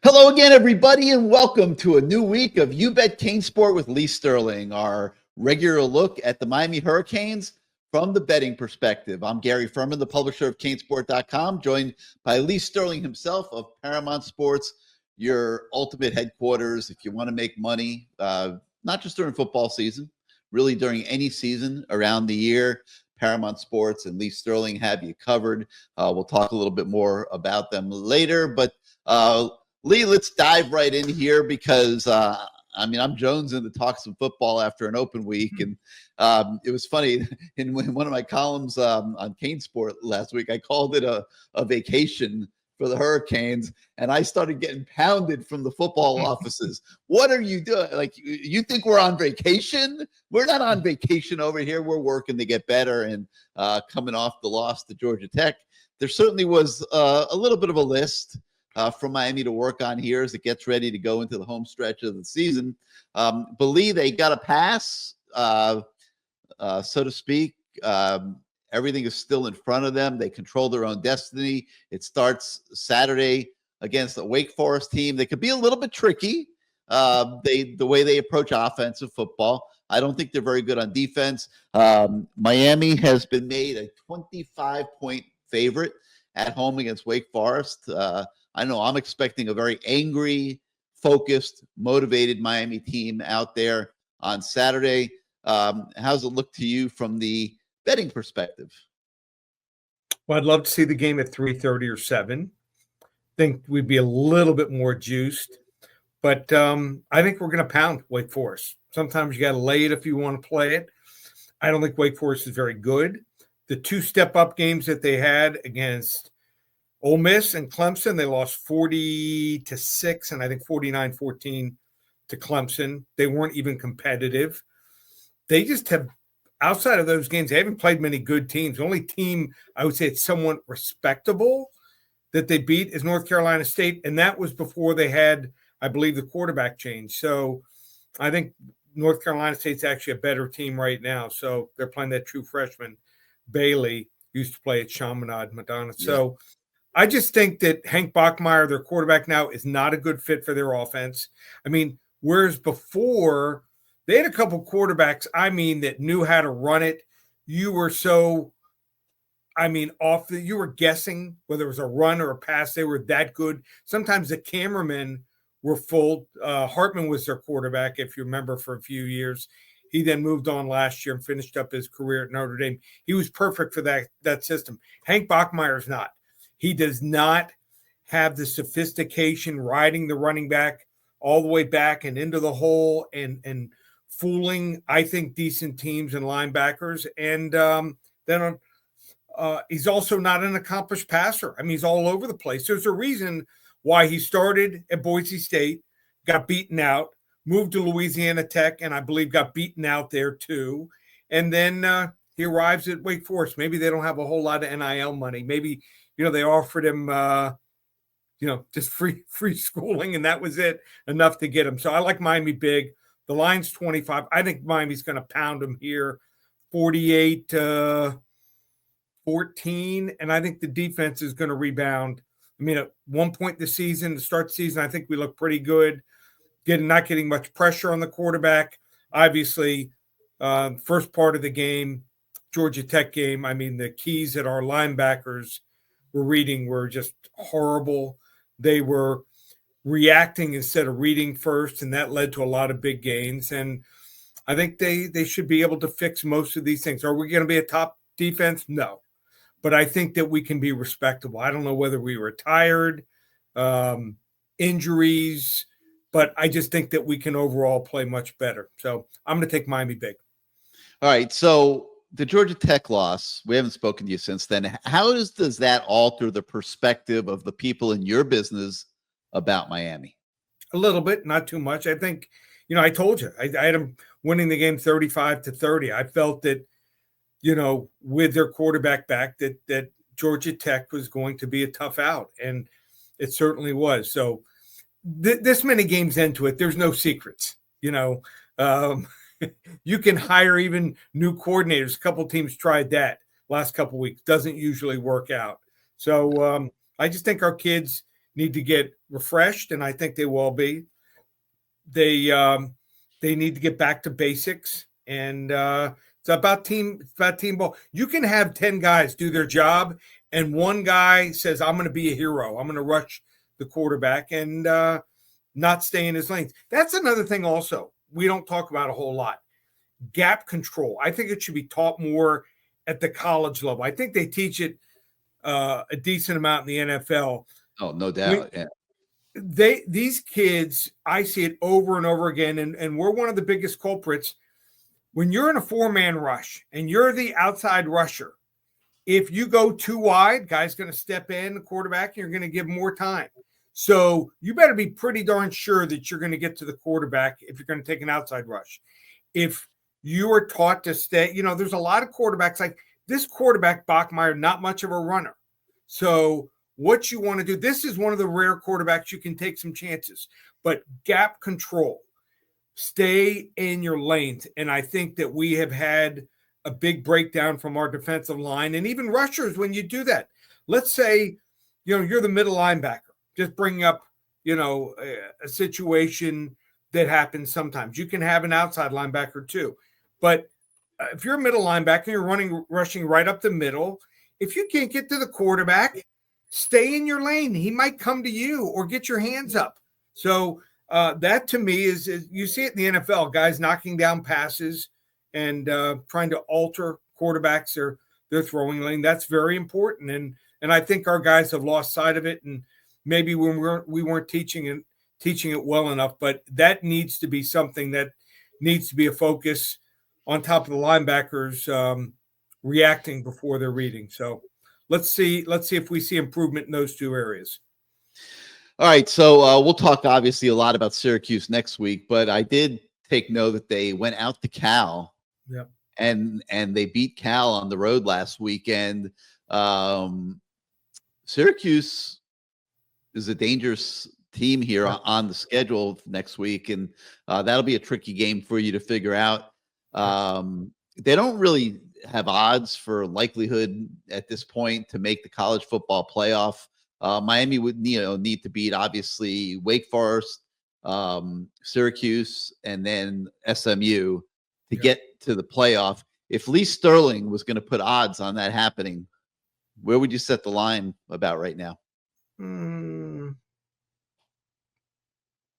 Hello again, everybody, and welcome to a new week of You Bet CaneSport with Lee Sterling, our regular look at the Miami Hurricanes from the betting perspective. I'm Gary Furman, the publisher of CaneSport.com, joined by Lee Sterling himself of Paramount Sports, your ultimate headquarters if you want to make money, not just during football season, really during any season around the year. Paramount Sports and Lee Sterling have you covered. We'll talk a little bit more about them later, but Lee, let's dive right in here because I'm jonesing to talk some football after an open week, and it was funny in one of my columns on CaneSport last week. I called it a vacation for the Hurricanes, and I started getting pounded from the football offices. What are you doing? Like, you think we're on vacation? We're not on vacation over here. We're working to get better. And coming off the loss to Georgia Tech, there certainly was a little bit of a list from Miami to work on here as it gets ready to go into the home stretch of the season. Believe they got a pass, so to speak. Everything is still in front of them. They control their own destiny. It starts Saturday against the Wake Forest team. They could be a little bit tricky. The way they approach offensive football. I don't think they're very good on defense. Miami has been made a 25-point favorite at home against Wake Forest. I know I'm expecting a very angry, focused, motivated Miami team out there on Saturday. How's it look to you from the betting perspective? Well, I'd love to see the game at 3:30 or 7. Think we'd be a little bit more juiced. But I think we're going to pound Wake Forest. Sometimes you got to lay it if you want to play it. I don't think Wake Forest is very good. The two step-up games that they had against Ole Miss and Clemson, they lost 40-6 and I think 49-14 to Clemson. They weren't even competitive. They just have, outside of those games, they haven't played many good teams. The only team I would say it's somewhat respectable that they beat is North Carolina State, and that was before they had, I believe, the quarterback change. So I think North Carolina State's actually a better team right now. So they're playing that true freshman, Bailey, used to play at Chaminade, Madonna. Yeah. So I just think that Hank Bachmeier, their quarterback now, is not a good fit for their offense. I mean, whereas before they had a couple quarterbacks, that knew how to run it. You were so, you were guessing whether it was a run or a pass. They were that good. Sometimes the cameramen were full. Hartman was their quarterback, if you remember, for a few years. He then moved on last year and finished up his career at Notre Dame. He was perfect for that system. Hank Bachmeier is not. He does not have the sophistication riding the running back all the way back and into the hole and fooling, I think, decent teams and linebackers. And then he's also not an accomplished passer. He's all over the place. There's a reason why he started at Boise State, got beaten out, moved to Louisiana Tech, and I believe got beaten out there too. And then he arrives at Wake Forest. Maybe they don't have a whole lot of NIL money. Maybe, they offered him, just free schooling, and that was it, enough to get him. So I like Miami big. The line's 25. I think Miami's going to pound them here, 48-14, and I think the defense is going to rebound. At one point in the season, to start the season, I think we look pretty good. Not getting much pressure on the quarterback. Obviously, first part of the game, Georgia Tech game, the keys that our linebackers were reading were just horrible. They were reacting instead of reading first, and that led to a lot of big gains. And I think they should be able to fix most of these things. Are we going to be a top defense? No. But I think that we can be respectable. I don't know whether we were tired, injuries, but I just think that we can overall play much better. So I'm going to take Miami big. All right. So the Georgia Tech loss, we haven't spoken to you since then. How does that alter the perspective of the people in your business about Miami? A little bit, not too much. I think, I told you, I had them winning the game 35-30. I felt that, with their quarterback back, that Georgia Tech was going to be a tough out, and it certainly was. So this many games into it, there's no secrets, You can hire even new coordinators. A couple teams tried that last couple weeks. Doesn't usually work out. So I just think our kids need to get refreshed, and I think they will be. They need to get back to basics, and it's about team ball. You can have 10 guys do their job, and one guy says, "I'm going to be a hero. I'm going to rush the quarterback," and not stay in his lanes. That's another thing also we don't talk about a whole lot. Gap control. I think it should be taught more at the college level. I think they teach it a decent amount in the NFL. Oh, no doubt. Yeah. These kids, I see it over and over again, and we're one of the biggest culprits. When you're in a 4-man rush and you're the outside rusher, if you go too wide, guy's going to step in, the quarterback, and you're going to give more time. So you better be pretty darn sure that you're going to get to the quarterback if you're going to take an outside rush. If you are taught to stay, there's a lot of quarterbacks like this quarterback, Bachmeier, not much of a runner. So what you want to do, this is one of the rare quarterbacks you can take some chances, but gap control, stay in your lanes. And I think that we have had a big breakdown from our defensive line and even rushers when you do that. Let's say, you're the middle linebacker, just bringing up, a situation that happens sometimes. You can have an outside linebacker too. But if you're a middle linebacker, you're rushing right up the middle. If you can't get to the quarterback, stay in your lane. He might come to you or get your hands up. So that to me is you see it in the NFL, guys knocking down passes and trying to alter quarterbacks or their throwing lane. That's very important. And I think our guys have lost sight of it. And maybe when we weren't teaching it well enough, but that needs to be something that needs to be a focus on top of the linebackers reacting before they're reading. So let's see if we see improvement in those two areas. All right. So we'll talk obviously a lot about Syracuse next week, but I did take note that they went out to Cal. Yeah. And they beat Cal on the road last weekend. Syracuse is a dangerous team here on the schedule next week, and that'll be a tricky game for you to figure out. They don't really have odds for likelihood at this point to make the college football playoff. Miami would need to beat obviously Wake Forest, Syracuse, and then SMU to get to the playoff. If Lee Sterling was going to put odds on that happening, where would you set the line about right now?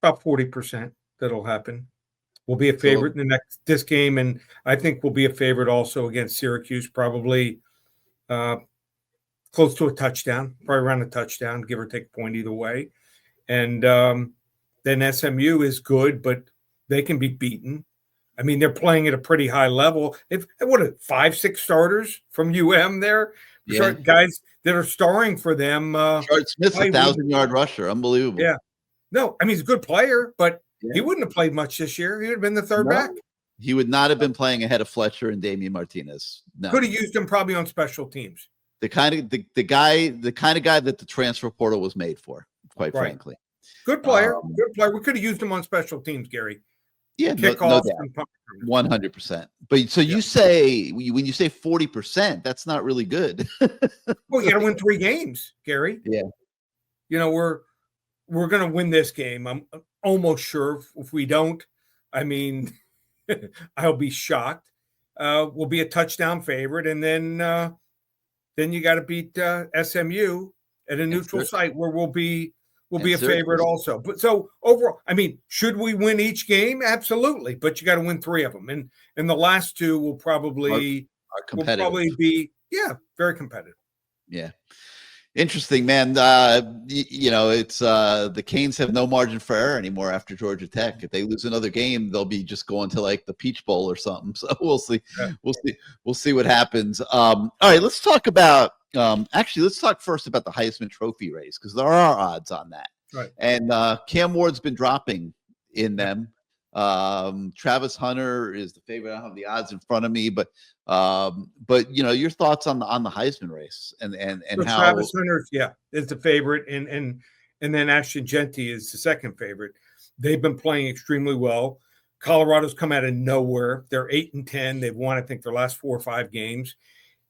About 40% that'll happen. We'll be a favorite in this game, and I think we'll be a favorite also against Syracuse, probably close to a touchdown, probably around a touchdown, give or take a point either way. And then SMU is good, but they can be beaten. I mean, they're playing at a pretty high level. What 5-6 starters from there? Yeah. Guys that are starring for them. Charles Smith's a 1,000-yard rusher. Unbelievable. Yeah. No, I mean, he's a good player, but he wouldn't have played much this year. He would have been the third back. He would not have been playing ahead of Fletcher and Damian Martinez. No. Could have used him probably on special teams. The kind of guy that the transfer portal was made for, quite frankly. Good player. Good player. We could have used him on special teams, Gary. Yeah, no doubt. 100%. But so you say, when you say 40%, that's not really good. Well, you got to win 3 games, Gary. Yeah. We're going to win this game. I'm almost sure. If we don't, I mean, I'll be shocked. We'll be a touchdown favorite, and then you got to beat SMU at a neutral site where we'll be a favorite also. But so overall, I mean, should we win each game? Absolutely. But you got to win 3 of them. And the last 2 will probably be, very competitive. Yeah. Interesting, man. It's the Canes have no margin for error anymore after Georgia Tech. If they lose another game, they'll be just going to like the Peach Bowl or something. So we'll see. Yeah. We'll see what happens. All right, let's talk about let's talk first about the Heisman Trophy race, because there are odds on that. Right. And Cam Ward's been dropping in them. Travis Hunter is the favorite. I don't have the odds in front of me, but your thoughts on the Heisman race and so how Travis Hunter is the favorite, and then Ashton Genty is the second favorite. They've been playing extremely well. Colorado's come out of nowhere. They're 8-10. They've won, I think, their last 4 or 5 games.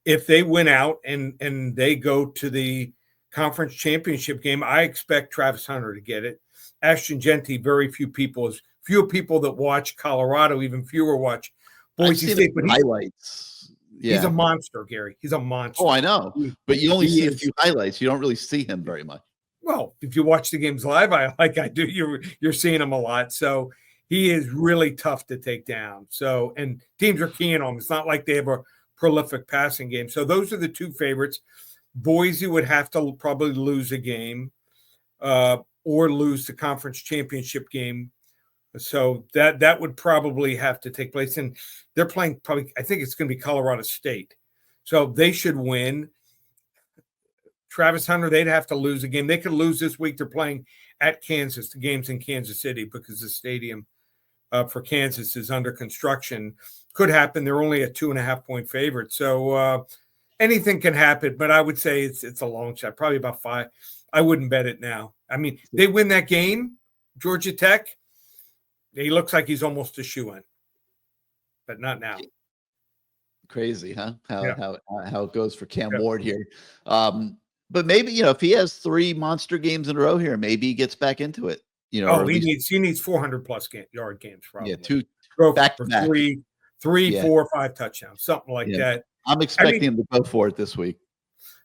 If they win out and they go to the conference championship game, I expect Travis Hunter to get it. Ashton Genty, very few people that watch Colorado, even fewer watch I've Boise seen State. But highlights. he's a Yeah. monster, Gary. He's a monster. Oh, I know. But you only see a few highlights. You don't really see him very much. Well, if you watch the games live, like I do, you're seeing him a lot. So he is really tough to take down. So, and teams are keying on him. It's not like they have a prolific passing game. So those are the two favorites. Boise would have to probably lose a game or lose the conference championship game. So that would probably have to take place. And they're playing probably, I think it's going to be Colorado State. So they should win. Travis Hunter, they'd have to lose a game. They could lose this week. They're playing at Kansas. The game's in Kansas City because the stadium for Kansas is under construction. Could happen. They're only a 2.5-point favorite. So anything can happen, but I would say it's a long shot, probably about 5. I wouldn't bet it now. I mean, they win that game, Georgia Tech. He looks like he's almost a shoo-in, but not now. Crazy, huh? How it goes for Cam Ward here. But maybe, if he has 3 monster games in a row here, maybe he gets back into it. He needs 400 plus yard games probably. Yeah, 2 back for back. 3, 4, 5 touchdowns, something like that. I'm expecting him to go for it this week.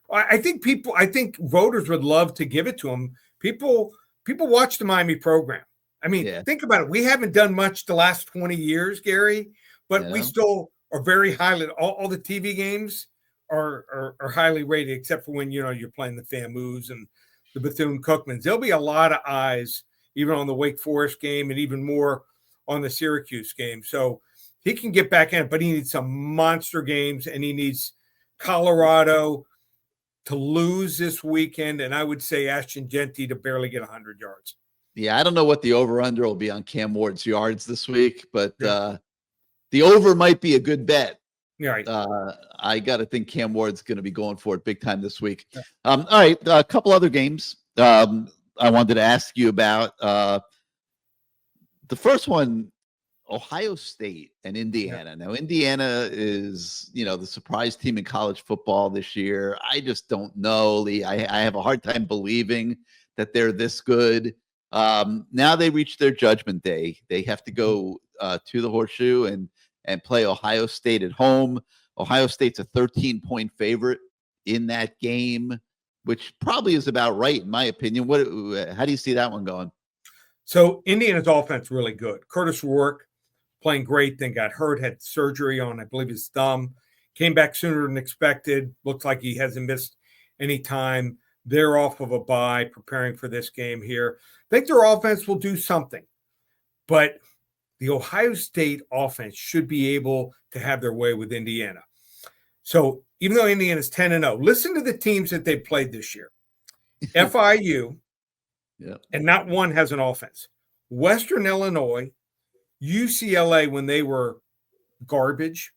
I think voters would love to give it to him. People watch the Miami program. I mean, think about it. We haven't done much the last 20 years, Gary, but we still are very highly. All the TV games are highly rated, except for when you're playing the FAMUs and the Bethune-Cookmans. There'll be a lot of eyes, even on the Wake Forest game, and even more on the Syracuse game. So he can get back in, but he needs some monster games, and he needs Colorado to lose this weekend, and I would say Ashton Genty to barely get 100 yards. Yeah, I don't know what the over-under will be on Cam Ward's yards this week, but the over might be a good bet. Right. I got to think Cam Ward's going to be going for it big time this week. Yeah. All right, a couple other games I wanted to ask you about. The first one, Ohio State and Indiana. Now, Indiana is, the surprise team in college football this year. I just don't know, Lee. I have a hard time believing that they're this good. Now they reach their judgment day. They have to go to the Horseshoe and play Ohio State at home. Ohio State's a 13-point favorite in that game, which probably is about right, in my opinion. How do you see that one going? So Indiana's offense really good. Curtis Rourke playing great, then got hurt, had surgery on, I believe, his thumb. Came back sooner than expected. Looks like he hasn't missed any time. They're off of a bye, preparing for this game here. I think their offense will do something. But the Ohio State offense should be able to have their way with Indiana. So even though Indiana's 10-0, listen to the teams that they played this year. FIU, and not one has an offense. Western Illinois, UCLA when they were garbage.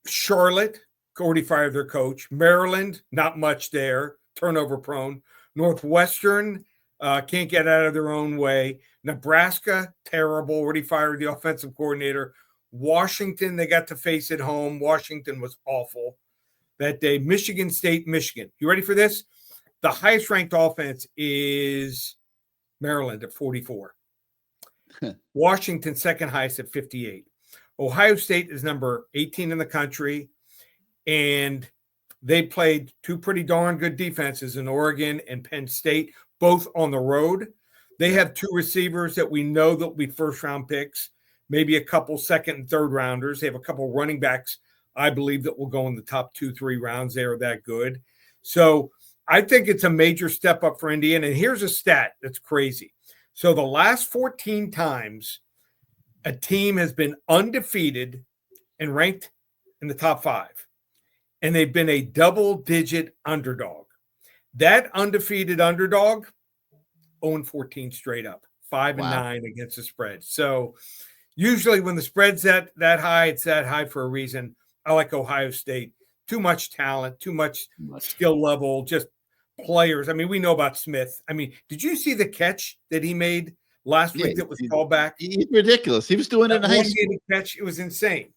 Charlotte, already fired their coach. Maryland, not much there, turnover prone. Northwestern, can't get out of their own way. Nebraska, terrible, already fired the offensive coordinator. Washington, they got to face at home. Washington was awful that day. Michigan State, Michigan. You ready for this? The highest ranked offense is Maryland at 44. Washington, second highest at 58. Ohio State is number 18 in the country, and they played 2 pretty darn good defenses in Oregon and Penn State, both on the road. They have 2 receivers that we know that will be first-round picks, maybe a couple second and third rounders. They have a couple running backs, I believe, that will go in the top 2-3 rounds. They are that good. So I think it's a major step up for Indiana. And here's a stat that's crazy. So the last 14 times a team has been undefeated and ranked in the top 5, and they've been a double-digit underdog. That undefeated underdog, 0-14 straight up, 5-9 against the spread. So usually when the spread's that high, it's that high for a reason. I like Ohio State. Too much talent, too much skill level, just players. I mean, we know about Smith. I mean, did you see the catch that he made last week that was called back? He's ridiculous. He was doing it in high school. Catch, it was insane.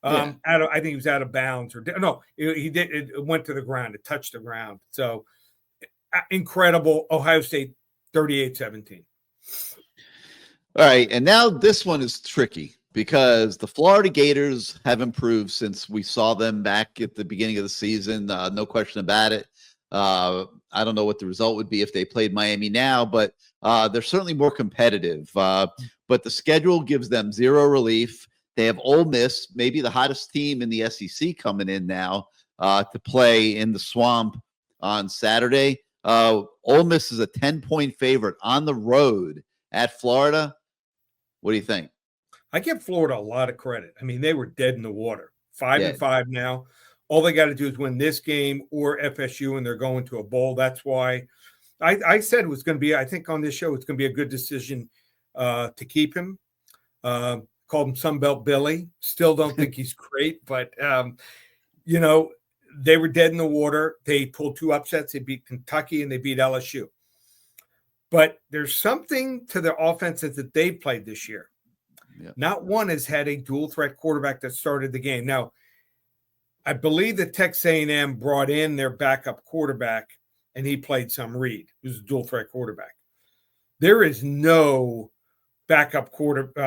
I think he was out of bounds, or no, he did. It went to the ground. It touched the ground. So incredible. Ohio State 38-17. All right, and now this one is tricky because the Florida Gators have improved since we saw them back at the beginning of the season. No question about it. I don't know what the result would be if they played Miami now, but they're certainly more competitive. But the schedule gives them zero relief. They have Ole Miss, maybe the hottest team in the SEC, coming in now to play in the Swamp on Saturday. Ole Miss is a 10-point favorite on the road at Florida. What do you think? I give Florida a lot of credit. I mean, they were dead in the water. 5-5 now. All they got to do is win this game or FSU, and they're going to a bowl. That's why I said it was going to be, I think on this show, it's going to be a good decision to keep him. Called him Sunbelt Billy. Still don't think he's great, but, they were dead in the water. They pulled 2 upsets. They beat Kentucky and they beat LSU. But there's something to the offenses that they've played this year. Yeah. Not one has had a dual threat quarterback that started the game. Now, I believe that Texas A&M brought in their backup quarterback, and he played some Reed, who's a dual threat quarterback. There is no backup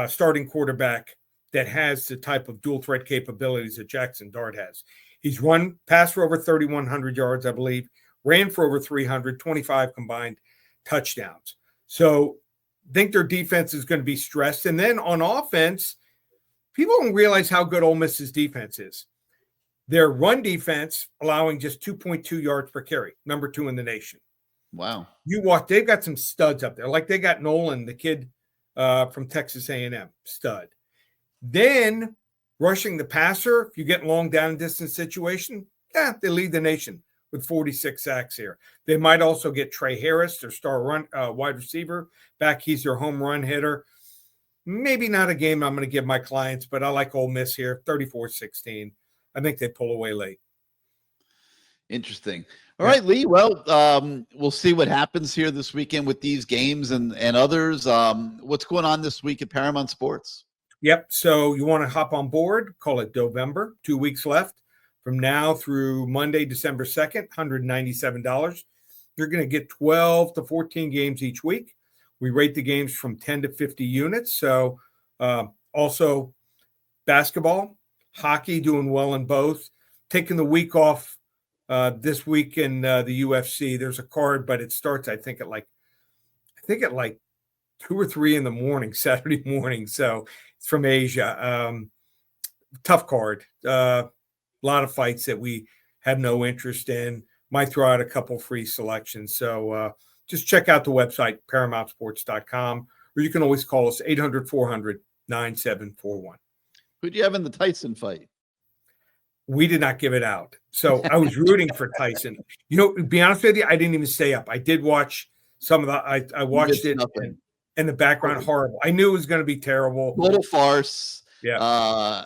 starting quarterback that has the type of dual threat capabilities that Jackson Dart has. He's passed for over 3,100 yards, I believe, ran for over 300, 25 combined touchdowns. So I think their defense is going to be stressed. And then on offense, people don't realize how good Ole Miss's defense is. Their run defense allowing just 2.2 yards per carry, number 2 in the nation. Wow. They've got some studs up there. Like they got Nolan, the kid from Texas A&M, stud. Then rushing the passer, if you get long down and distance situation, they lead the nation with 46 sacks here. They might also get Trey Harris, their star wide receiver, back. He's their home run hitter. Maybe not a game I'm going to give my clients, but I like Ole Miss here, 34-16. I think they pull away late. Interesting. All right, Lee. Well, we'll see what happens here this weekend with these games and others. What's going on this week at Paramount Sports? Yep. So you want to hop on board, call it November, 2 weeks left. From now through Monday, December 2nd, $197. You're going to get 12 to 14 games each week. We rate the games from 10 to 50 units. So also basketball, hockey, doing well in both. Taking the week off this week in the UFC. There's a card, but it starts, I think at like 2 or 3 in the morning, Saturday morning. So it's from Asia. Tough card. A lot of fights that we have no interest in. Might throw out a couple free selections. So just check out the website, ParamountSports.com, or you can always call us 800-400-9741. Who do you have in the Tyson fight? We did not give it out. So I was rooting for Tyson. To be honest with you, I didn't even stay up. I did watch some of the – I watched it in the background. Horrible. I knew it was going to be terrible. Total farce. Yeah.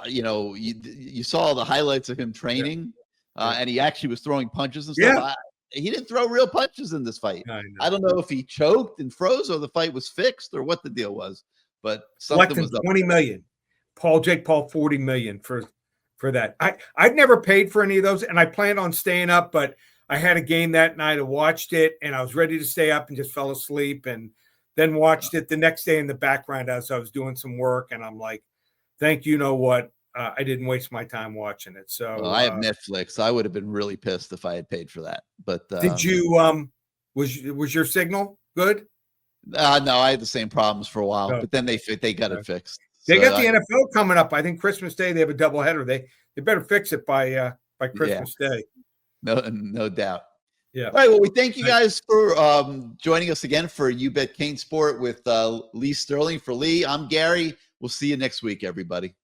You saw the highlights of him training, and he actually was throwing punches and stuff. Yeah. He didn't throw real punches in this fight. I don't know if he choked and froze or the fight was fixed or what the deal was, but something was up. $20 million. Jake Paul, $40 million for that. I'd never paid for any of those, and I planned on staying up, but I had a game that night. I watched it, and I was ready to stay up and just fell asleep, and then watched it the next day in the background as I was doing some work, and I'm like, thank you. Know what? I didn't waste my time watching it. So I have Netflix. I would have been really pissed if I had paid for that. But did you? Was your signal good? No, I had the same problems for a while, but then they got it fixed. They got the NFL coming up. I think Christmas Day they have a doubleheader. They better fix it by Christmas Day. No doubt. Yeah. All right. Well, we thank you guys for joining us again for You Bet CaneSport with Lee Sterling. For Lee, I'm Gary. We'll see you next week, everybody.